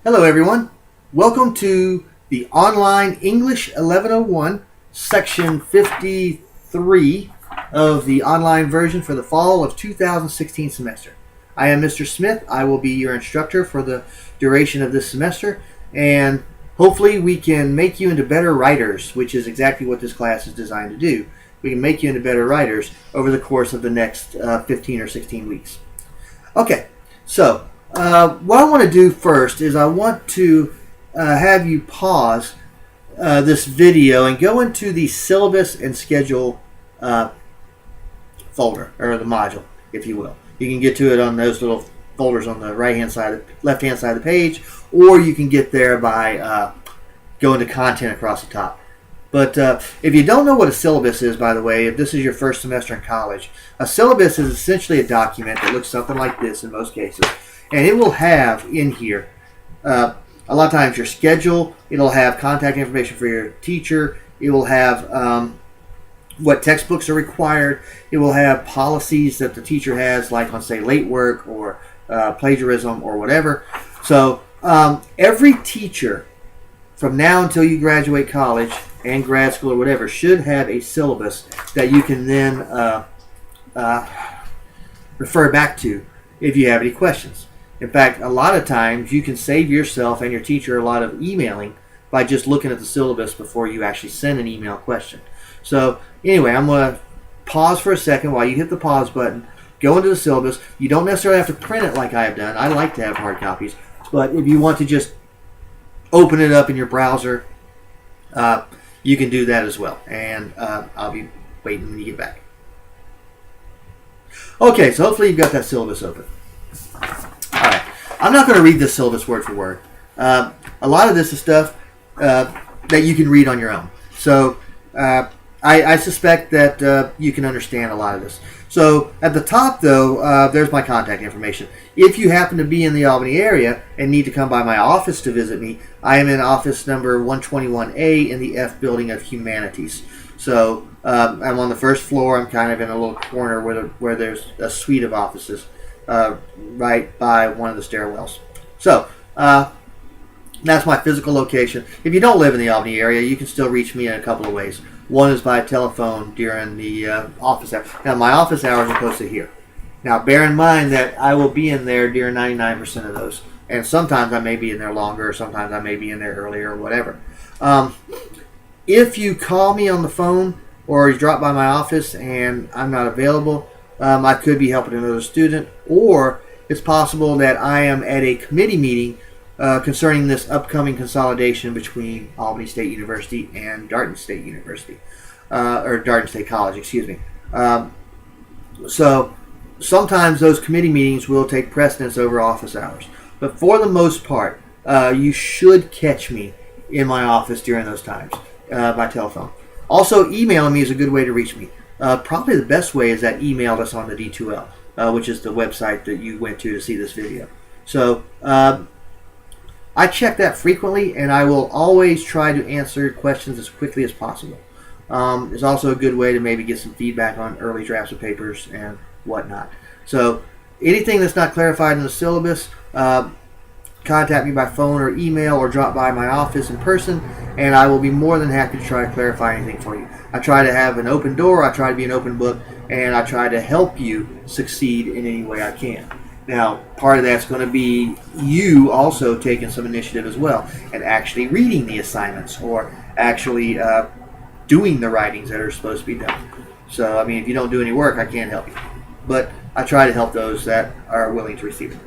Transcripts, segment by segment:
Hello everyone. Welcome to the Online English 1101 Section 53 of the online version for the fall of 2016 semester. I am Mr. Smith. I will be your instructor for the duration of this semester, and hopefully we can make you into better writers, which is exactly what this class is designed to do. We can make you into better writers over the course of the next 15 or 16 weeks. Okay, so what I want to do first is I want to have you pause this video and go into the syllabus and schedule folder, or the module, if you will. You can get to it on those little folders on the left-hand side of the page, or you can get there by going to content across the top. But if you don't know what a syllabus is, by the way, if this is your first semester in college, a syllabus is essentially a document that looks something like this in most cases. And it will have in here, a lot of times, your schedule. It'll have contact information for your teacher. It will have what textbooks are required. It will have policies that the teacher has, like on, say, late work or plagiarism or whatever. So every teacher, from now until you graduate college and grad school or whatever, should have a syllabus that you can then refer back to if you have any questions. In fact, a lot of times you can save yourself and your teacher a lot of emailing by just looking at the syllabus before you actually send an email question. So anyway, I'm going to pause for a second while you hit the pause button, go into the syllabus. You don't necessarily have to print it like I have done. I like to have hard copies. But if you want to just open it up in your browser, you can do that as well. And I'll be waiting when you get back. Okay, so hopefully you've got that syllabus open. Alright, I'm not going to read this syllabus word for word. A lot of this is stuff that you can read on your own. So I suspect that you can understand a lot of this. So at the top, though, there's my contact information. If you happen to be in the Albany area and need to come by my office to visit me, I am in office number 121A in the F Building of Humanities. So I'm on the first floor. I'm kind of in a little corner where there's a suite of offices right by one of the stairwells. So that's my physical location. If you don't live in the Albany area, you can still reach me in a couple of ways. One is by telephone during the office hours. Now, my office hours are posted here. Now, bear in mind that I will be in there during 99% of those. And sometimes I may be in there longer, or sometimes I may be in there earlier, or whatever. If you call me on the phone or you drop by my office and I'm not available, I could be helping another student, or it's possible that I am at a committee meeting concerning this upcoming consolidation between Albany State University and Dartmouth State University, or Dartmouth State College, excuse me. So sometimes those committee meetings will take precedence over office hours. But for the most part, you should catch me in my office during those times by telephone. Also, emailing me is a good way to reach me. Probably the best way is that email that's on the D2L, which is the website that you went to see this video. So I check that frequently, and I will always try to answer questions as quickly as possible. It's also a good way to maybe get some feedback on early drafts of papers and whatnot. So anything that's not clarified in the syllabus, contact me by phone or email, or drop by my office in person, and I will be more than happy to try to clarify anything for you. I try to have an open door, I try to be an open book, and I try to help you succeed in any way I can. Now, part of that's going to be you also taking some initiative as well, and actually reading the assignments, or actually doing the writings that are supposed to be done. So, I mean, if you don't do any work, I can't help you. But I try to help those that are willing to receive it.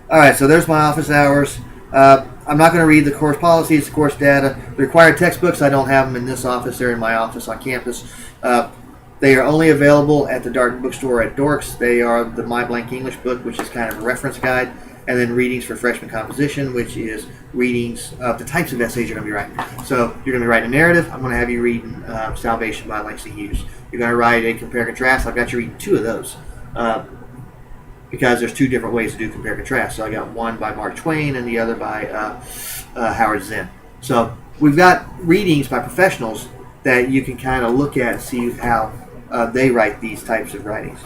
Alright, so there's my office hours. I'm not going to read the course policies, the course data. The required textbooks, I don't have them in this office. They're in my office on campus. They are only available at the Dartmouth bookstore at Dorks. They are the My Blank English book, which is kind of a reference guide, and then readings for freshman composition, which is readings of the types of essays you're going to be writing. So you're going to be writing a narrative. I'm going to have you reading Salvation by Langston Hughes. You're going to write a compare contrast. I've got you reading two of those because there's two different ways to do compare contrast. So I got one by Mark Twain and the other by Howard Zinn. So we've got readings by professionals that you can kind of look at and see how they write these types of writings.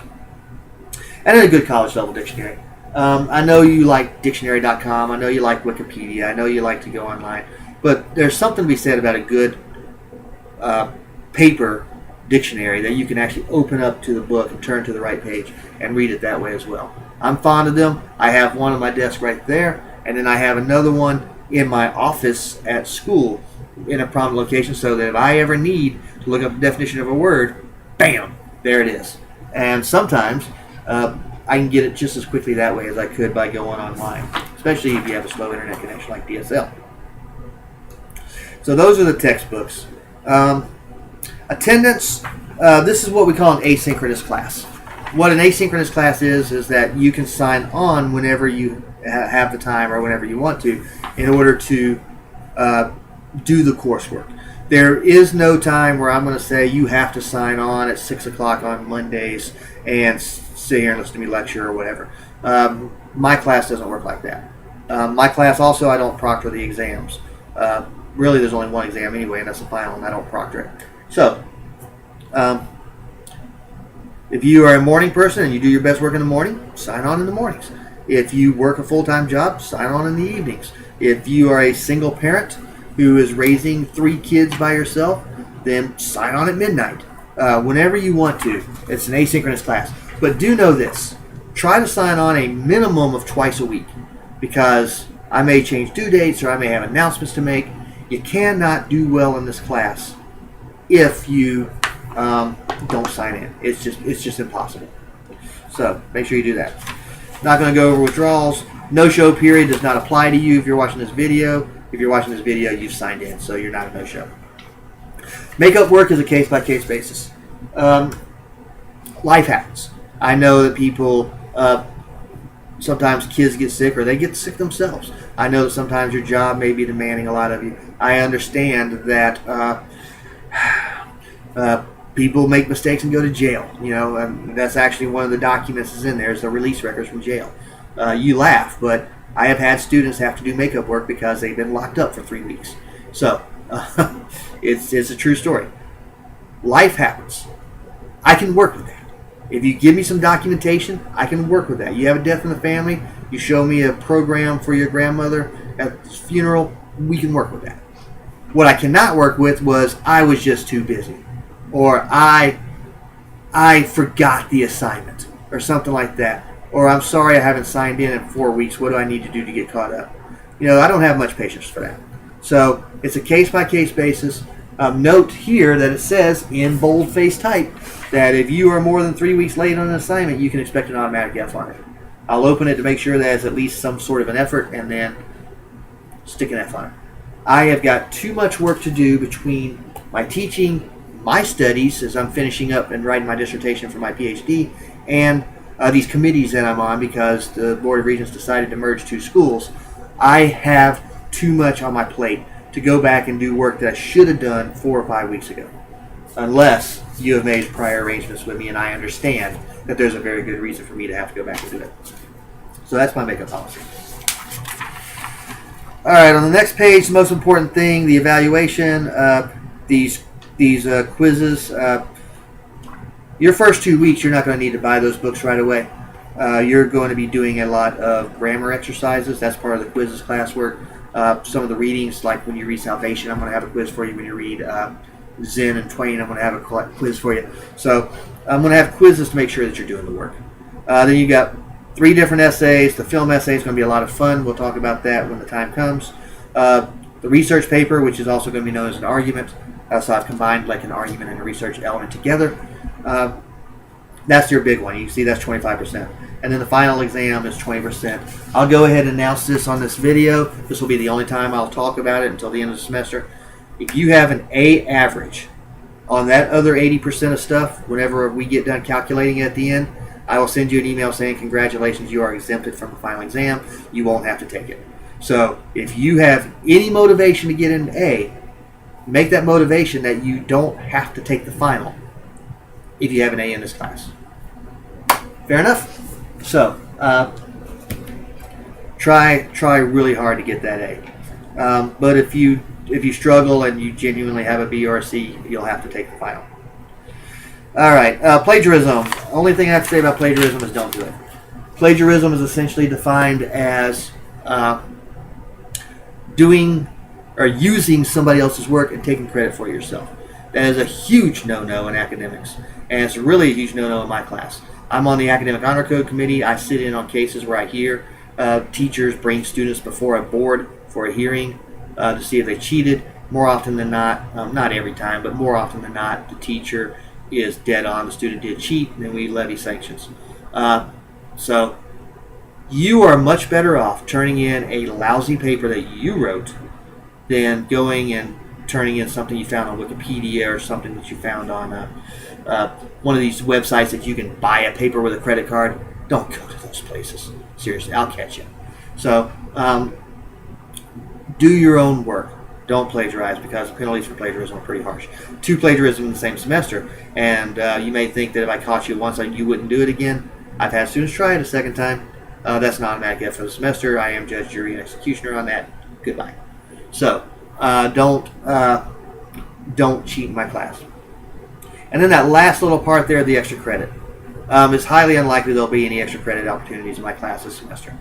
And then a good college level dictionary. I know you like dictionary.com. I know you like Wikipedia. I know you like to go online. But there's something to be said about a good paper dictionary that you can actually open up to the book and turn to the right page and read it that way as well. I'm fond of them. I have one on my desk right there, and then I have another one in my office at school in a prominent location, so that if I ever need to look up the definition of a word, bam, there it is. And sometimes I can get it just as quickly that way as I could by going online, especially if you have a slow internet connection like DSL. So those are the textbooks. Attendance, this is what we call an asynchronous class. What an asynchronous class is that you can sign on whenever you have the time or whenever you want to in order to do the coursework. There is no time where I'm going to say you have to sign on at 6 o'clock on Mondays and sit here and listen to me lecture or whatever. My class doesn't work like that. My class also, I don't proctor the exams. Really, there's only one exam anyway, and that's the final, and I don't proctor it. So, if you are a morning person and you do your best work in the morning, sign on in the mornings. If you work a full-time job, sign on in the evenings. If you are a single parent who is raising 3 kids by yourself, then sign on at midnight. Whenever you want to. It's an asynchronous class. But do know this. Try to sign on a minimum of twice a week, because I may change due dates or I may have announcements to make. You cannot do well in this class if you don't sign in. It's just impossible. So make sure you do that. Not going to go over withdrawals. No-show period does not apply to you if you're watching this video. If you're watching this video, you've signed in, so you're not a no-show. Makeup work is a case-by-case basis. Life happens. I know that people, sometimes kids get sick or they get sick themselves. I know that sometimes your job may be demanding a lot of you. I understand that people make mistakes and go to jail. You know, that's actually one of the documents that's in there is the release records from jail. You laugh, but I have had students have to do makeup work because they've been locked up for 3 weeks. So it's a true story. Life happens. I can work with that. If you give me some documentation, I can work with that. You have a death in the family, you show me a program for your grandmother at the funeral, we can work with that. What I cannot work with was I was just too busy, or I forgot the assignment, or something like that, or I'm sorry I haven't signed in 4 weeks. What do I need to do to get caught up? You know, I don't have much patience for that. So it's a case-by-case basis. Note here that it says in bold-faced type that if you are more than 3 weeks late on an assignment, you can expect an automatic F on it. I'll open it to make sure that it's at least some sort of an effort, and then stick an F on it. I have got too much work to do between my teaching, my studies as I'm finishing up and writing my dissertation for my PhD, and these committees that I'm on because the Board of Regents decided to merge 2 schools. I have too much on my plate to go back and do work that I should have done 4 or 5 weeks ago. Unless you have made prior arrangements with me and I understand that there's a very good reason for me to have to go back and do it. So that's my makeup policy. Alright, on the next page, the most important thing, the evaluation, these quizzes. Your first 2 weeks, you're not going to need to buy those books right away. You're going to be doing a lot of grammar exercises. That's part of the quizzes classwork. Some of the readings, like when you read Salvation, I'm going to have a quiz for you. When you read Zen and Twain, I'm going to have a quiz for you. So I'm going to have quizzes to make sure that you're doing the work. Then you've got 3 different essays. The film essay is going to be a lot of fun. We'll talk about that when the time comes. The research paper, which is also going to be known as an argument. So I've combined like an argument and a research element together. That's your big one. You can see that's 25%. And then the final exam is 20%. I'll go ahead and announce this on this video. This will be the only time I'll talk about it until the end of the semester. If you have an A average on that other 80% of stuff, whenever we get done calculating it at the end, I will send you an email saying, congratulations, you are exempted from the final exam. You won't have to take it. So if you have any motivation to get an A, make that motivation that you don't have to take the final if you have an A in this class. Fair enough? So, try really hard to get that A. But if you struggle and you genuinely have a B or a C, you'll have to take the final. All right, plagiarism. Only thing I have to say about plagiarism is don't do it. Plagiarism is essentially defined as doing or using somebody else's work and taking credit for it yourself. That is a huge no-no in academics, and it's really a huge no-no in my class. I'm on the Academic Honor Code Committee. I sit in on cases where I hear teachers bring students before a board for a hearing to see if they cheated. More often than not, not every time, but more often than not, the teacher is dead on. The student did cheat, and then we levy sanctions. So you are much better off turning in a lousy paper that you wrote than going and turning in something you found on Wikipedia or something that you found on one of these websites that you can buy a paper with a credit card. Don't go to those places. Seriously, I'll catch you. So do your own work. Don't plagiarize, because the penalties for plagiarism are pretty harsh. 2 plagiarism in the same semester, and you may think that if I caught you once, you wouldn't do it again. I've had students try it a second time. That's an automatic F for the semester. I am judge, jury, and executioner on that. Goodbye. So don't cheat in my class. And then that last little part there, the extra credit. It's highly unlikely there'll be any extra credit opportunities in my class this semester.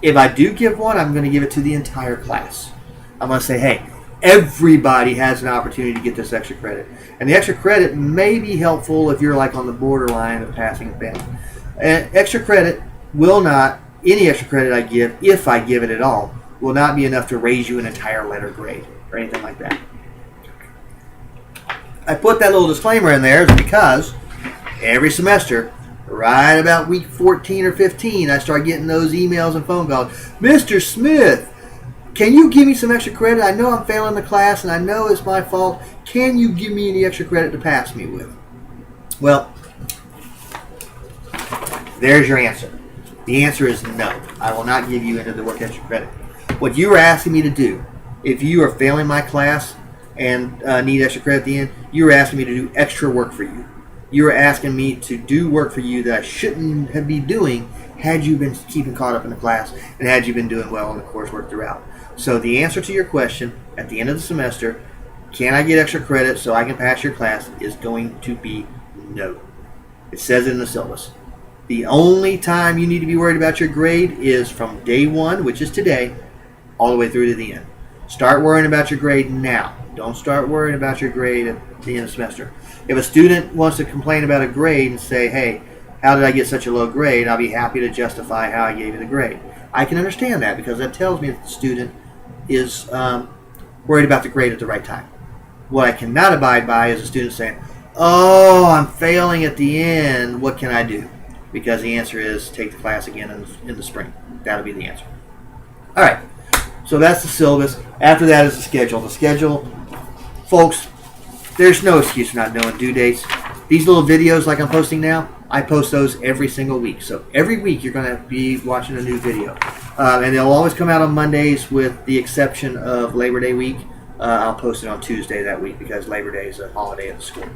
If I do give one, I'm going to give it to the entire class. I'm going to say, hey, everybody has an opportunity to get this extra credit. And the extra credit may be helpful if you're like on the borderline of passing and failing. And extra credit will not, any extra credit I give, if I give it at all, will not be enough to raise you an entire letter grade or anything like that. I put that little disclaimer in there because every semester, right about week 14 or 15, I start getting those emails and phone calls. Mr. Smith, can you give me some extra credit? I know I'm failing the class and I know it's my fault. Can you give me any extra credit to pass me with? Well, there's your answer. The answer is no. I will not give you any of the work extra credit. What you are asking me to do, if you are failing my class and need extra credit at the end, you are asking me to do extra work for you. You are asking me to do work for you that I shouldn't have been doing had you been keeping caught up in the class and had you been doing well in the coursework throughout. So the answer to your question at the end of the semester, can I get extra credit so I can pass your class, is going to be no. It says it in the syllabus. The only time you need to be worried about your grade is from day 1, which is today, all the way through to the end. Start worrying about your grade now. Don't start worrying about your grade at the end of the semester. If a student wants to complain about a grade and say, hey, how did I get such a low grade? I'll be happy to justify how I gave you the grade. I can understand that because that tells me that the student is worried about the grade at the right time. What I cannot abide by is a student saying, oh, I'm failing at the end. What can I do? Because the answer is take the class again in the spring. That'll be the answer. All right. So that's the syllabus. After that is the schedule. The schedule, folks, there's no excuse for not knowing due dates. These little videos like I'm posting now, I post those every single week. So every week you're going to be watching a new video. And they'll always come out on Mondays with the exception of Labor Day week. I'll post it on Tuesday that week because Labor Day is a holiday at the school.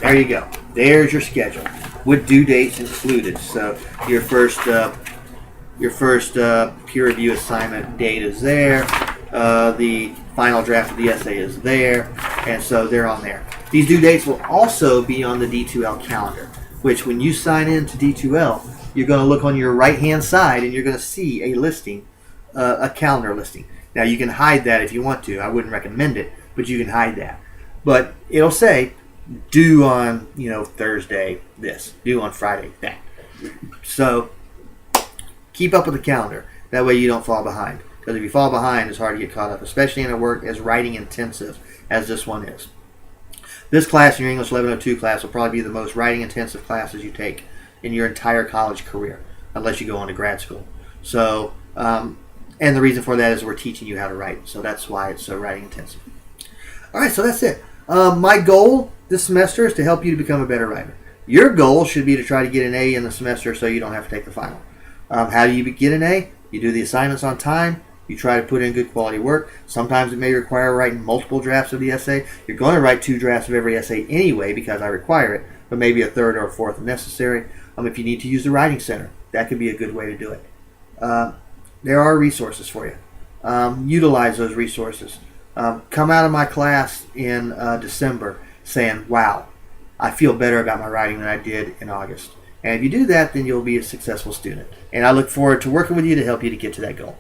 There you go. There's your schedule with due dates included. So your first peer review assignment date is there. The final draft of the essay is there, and so they're on there. These due dates will also be on the D2L calendar, which when you sign in to D2L, you're going to look on your right-hand side and you're going to see a listing, a calendar listing. Now, you can hide that if you want to. I wouldn't recommend it, but you can hide that. But it'll say, due on, Thursday, this. Due on Friday, that. So, keep up with the calendar. That way you don't fall behind. Because if you fall behind, it's hard to get caught up, especially in a work as writing intensive as this one is. This class, your English 1102 class, will probably be the most writing intensive classes you take in your entire college career, unless you go on to grad school. So, and the reason for that is we're teaching you how to write. So that's why it's so writing intensive. All right, so that's it. My goal this semester is to help you to become a better writer. Your goal should be to try to get an A in the semester so you don't have to take the final. How do you get an A? You do the assignments on time. You try to put in good quality work. Sometimes it may require writing multiple drafts of the essay. You're going to write 2 drafts of every essay anyway because I require it, but maybe a 3rd or a 4th if necessary. If you need to use the Writing Center, that could be a good way to do it. There are resources for you. Utilize those resources. Come out of my class in December saying, wow, I feel better about my writing than I did in August. And if you do that, then you'll be a successful student. And I look forward to working with you to help you to get to that goal.